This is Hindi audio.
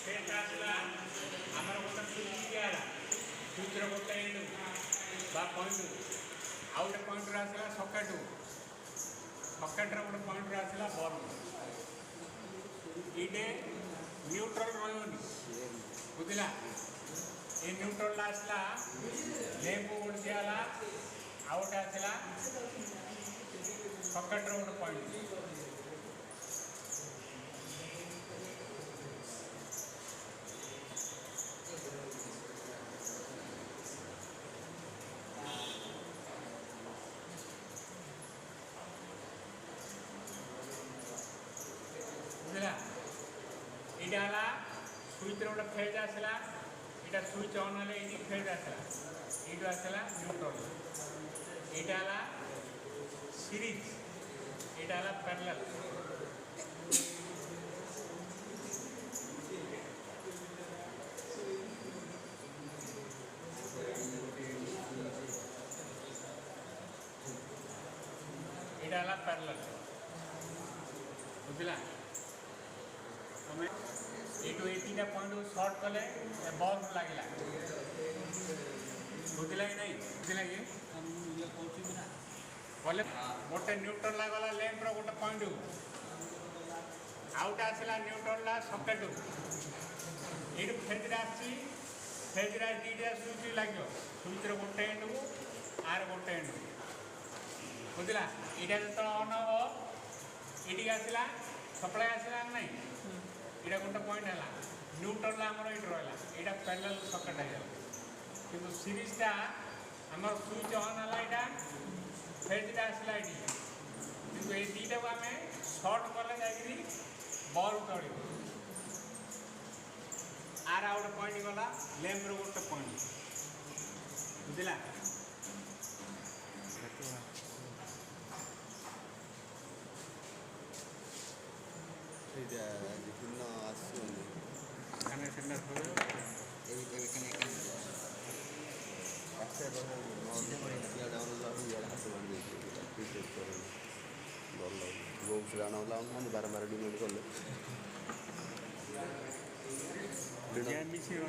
ଫେଜ୍ ଆସିଲା ଆମର ଗୋଟେ ସୁଇଚ୍ ଦିଆହେଲା ସୁଇଚ୍ର ଗୋଟେ ଏଣ୍ଡ ବା ପଏଣ୍ଟ ଆଉ ଗୋଟେ ପଏଣ୍ଟରୁ ଆସିଲା ସକେଟକୁ ସକେଟ୍ର ଗୋଟେ ପଏଣ୍ଟରୁ ଆସିଲା ବଲ୍ବ ଏଇଟେ ନ୍ୟୁଟ୍ରାଲ୍ ରହିବନି ବୁଝିଲା ये न्यूट्रल आसला लेम्प गोटे दिहला आउ गोटे आसला सकेट्र गोटे पॉइंट बुझला यहाँ स्विच गोटे फेज आसला এটা সুইচ অন হলে এই ফেজ আসলা এইটা আসলা নিউট্রাল এটা হলা সিরিজ এটা হলা প্যারালাল এটা হলা প্যারালাল বুঝলা তুমি এইটু এই তিনটা পয়েন্ট सर्ट कले बल्ब लगे बुझला कि नहीं बुझला कि बोले गोटे न्यूट्रल गला लैंप्र गोटे पॉइंट आउटा आसला न्यूट्रल सकेट ये फेजरे आसी फेजरे दीटा सुइच लगे सुइच्र गोटे एंड को आर गोटे एंड बुझला यहाँ जो अन हम ये आसला सप्लाई आसला नहीं यहाँ गोटे पॉइंट है न्यूट्रल आमर ये रहा यहाँ पैरेलल सकेट है कि सीरीजटा आम स्विच ऑन है यहाँ फेजटा आसला ये दीटा को आम सर्ट कले जा बल्ब चढ़ आर आ गए पॉइंट गला लैंप्र गोटे पॉइंट बुझला বিভিন্ন আসুন এখানে সেন্টার হবে এখানে একটা মানে বারবার ডিমেন্ড করলে মিশিয়ে